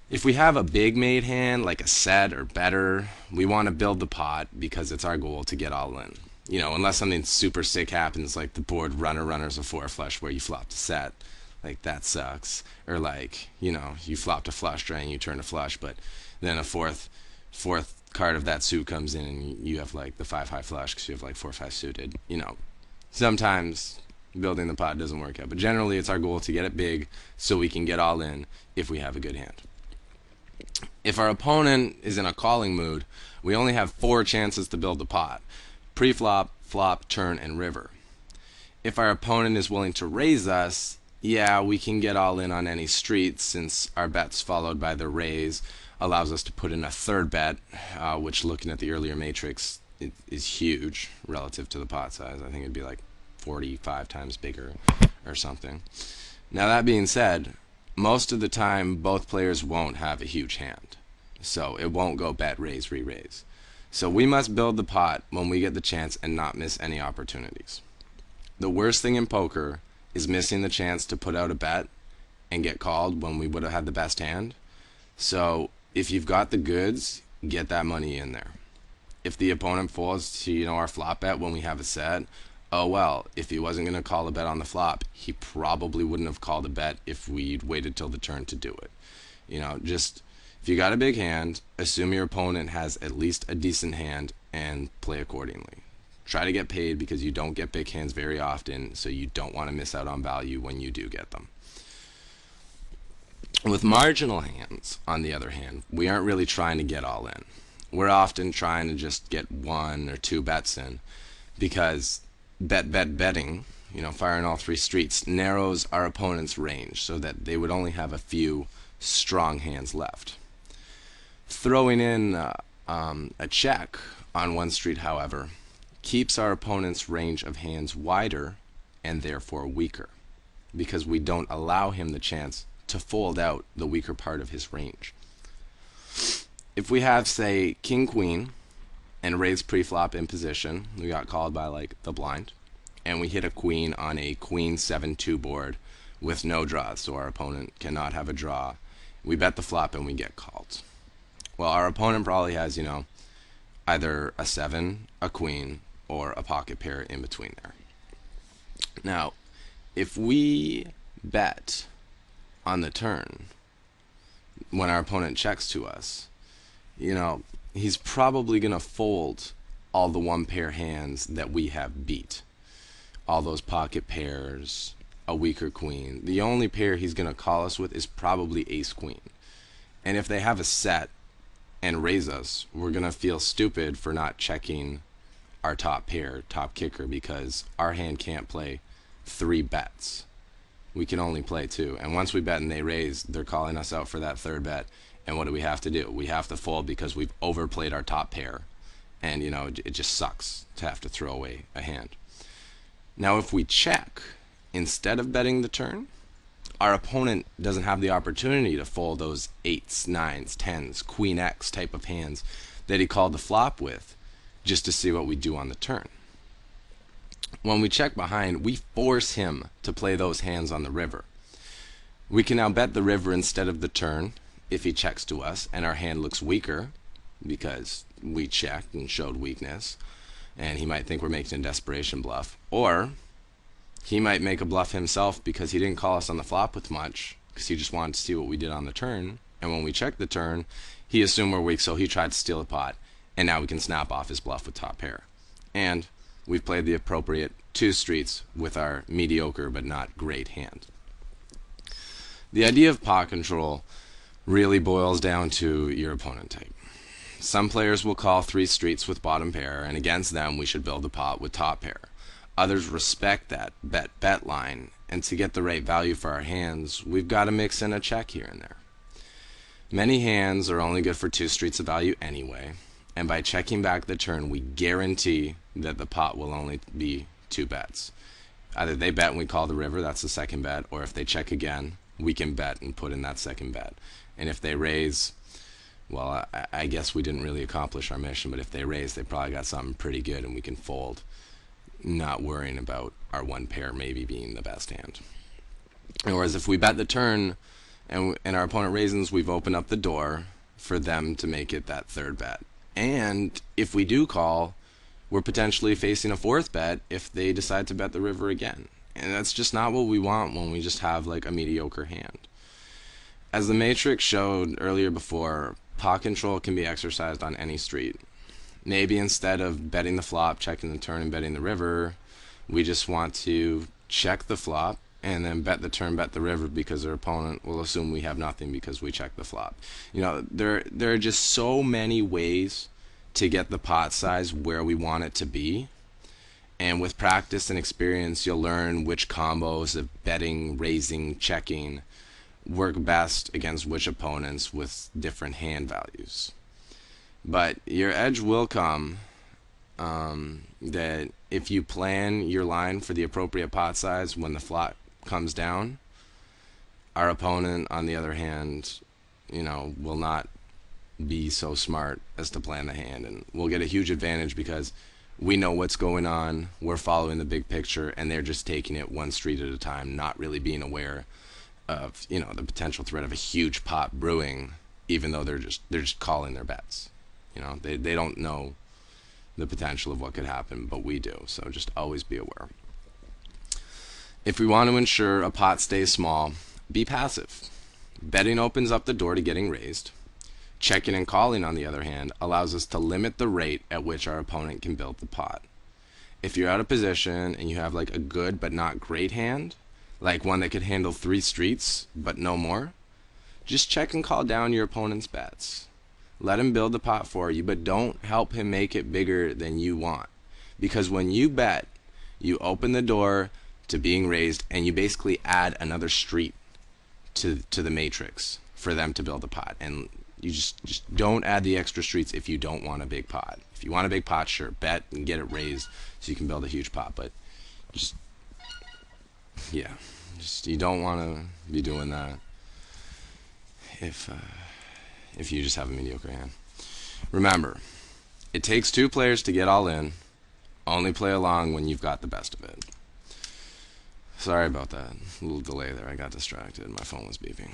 If we have a big made hand, like a set or better, we want to build the pot because it's our goal to get all in. Unless something super sick happens, like the board runner's a four flush where you flopped a set, like that sucks. Or like, you flopped a flush draw and you turn a flush, but then a fourth card of that suit comes in and you have like the five high flush because you have like 4 5 suited. Sometimes building the pot doesn't work out, but generally it's our goal to get it big so we can get all in if we have a good hand. If our opponent is in a calling mood, we only have 4 chances to build the pot: preflop, flop, turn, and river. If our opponent is willing to raise us, yeah, we can get all in on any street, since our bets followed by the raise allows us to put in a third bet, which, looking at the earlier matrix, is huge relative to the pot size. I think it'd be like 45 times bigger or something. Now, that being said, most of the time both players won't have a huge hand, so it won't go bet, raise, re-raise. So we must build the pot when we get the chance and not miss any opportunities. The worst thing in poker is missing the chance to put out a bet and get called when we would have had the best hand. So if you've got the goods, get that money in there. If the opponent folds to our flop bet when we have a set, oh well, if he wasn't going to call a bet on the flop, he probably wouldn't have called a bet if we'd waited till the turn to do it. Just if you got a big hand, assume your opponent has at least a decent hand and play accordingly. Try to get paid because you don't get big hands very often, so you don't want to miss out on value when you do get them. With marginal hands, on the other hand, we aren't really trying to get all in. We're often trying to just get 1 or 2 bets in, because betting, firing all 3 streets, narrows our opponent's range so that they would only have a few strong hands left. Throwing in a check on 1 street, however, keeps our opponent's range of hands wider and therefore weaker, because we don't allow him the chance to fold out the weaker part of his range. If we have, say, king queen and raise preflop in position, we got called by like the blind, and we hit a queen on a queen 7-2 board with no draws, so our opponent cannot have a draw. We bet the flop and we get called. Well, our opponent probably has, either a 7, a queen, or a pocket pair in between there. Now, if we bet on the turn when our opponent checks to us, he's probably going to fold all the 1 pair hands that we have beat. All those pocket pairs, a weaker queen. The only pair he's going to call us with is probably ace queen. And if they have a set and raise us, we're going to feel stupid for not checking our top pair, top kicker, because our hand can't play 3 bets. We can only play 2. And once we bet and they raise, they're calling us out for that 3rd bet. And what do we have to do? We have to fold because we've overplayed our top pair. And, it just sucks to have to throw away a hand. Now, if we check instead of betting the turn, our opponent doesn't have the opportunity to fold those 8s, 9s, 10s, queen X type of hands that he called the flop with, just to see what we do on the turn. When we check behind, we force him to play those hands on the river. We can now bet the river instead of the turn if he checks to us and our hand looks weaker because we checked and showed weakness, and he might think we're making a desperation bluff. Or he might make a bluff himself because he didn't call us on the flop with much, because he just wanted to see what we did on the turn, and when we checked the turn, he assumed we're weak, so he tried to steal a pot, and now we can snap off his bluff with top pair. And we've played the appropriate 2 streets with our mediocre but not great hand. The idea of pot control really boils down to your opponent type. Some players will call 3 streets with bottom pair, and against them we should build the pot with top pair. Others respect that bet line, and to get the right value for our hands, we've got to mix in a check here and there. Many hands are only good for 2 streets of value anyway, and by checking back the turn, we guarantee that the pot will only be 2 bets. Either they bet and we call the river, that's the 2nd bet, or if they check again, we can bet and put in that 2nd bet. And if they raise, well, I guess we didn't really accomplish our mission, but if they raise, they probably got something pretty good and we can fold, not worrying about our 1 pair maybe being the best hand. Whereas if we bet the turn and our opponent raises, we've opened up the door for them to make it that third bet. And if we do call, we're potentially facing a fourth bet if they decide to bet the river again. And that's just not what we want when we just have like a mediocre hand. As the Matrix showed earlier before, pot control can be exercised on any street. Maybe instead of betting the flop, checking the turn, and betting the river, we just want to check the flop and then bet the turn, bet the river, because our opponent will assume we have nothing because we checked the flop. You know, there are just so many ways to get the pot size where we want it to be. And with practice and experience, you'll learn which combos of betting, raising, checking work best against which opponents with different hand values. But your edge will come that if you plan your line for the appropriate pot size when the flop comes down, our opponent, on the other hand, will not be so smart as to plan the hand, and we'll get a huge advantage because we know what's going on, we're following the big picture, and they're just taking it one street at a time, not really being aware of the potential threat of a huge pot brewing, even though they're just calling their bets. They don't know the potential of what could happen, but we do. So just always be aware. If we want to ensure a pot stays small, be passive. Betting opens up the door to getting raised. Checking and calling, on the other hand, allows us to limit the rate at which our opponent can build the pot. If you're out of position and you have like a good but not great hand, like one that could handle 3 streets but no more, just check and call down your opponent's bets. Let him build the pot for you, but don't help him make it bigger than you want. Because when you bet, you open the door to being raised, and you basically add another street to the matrix for them to build a pot. And you just don't add the extra streets if you don't want a big pot. If you want a big pot, sure, bet and get it raised so you can build a huge pot. But you don't want to be doing that if you just have a mediocre hand. Remember, it takes 2 players to get all in. Only play along when you've got the best of it. Sorry about that little delay there. I got distracted. My phone was beeping.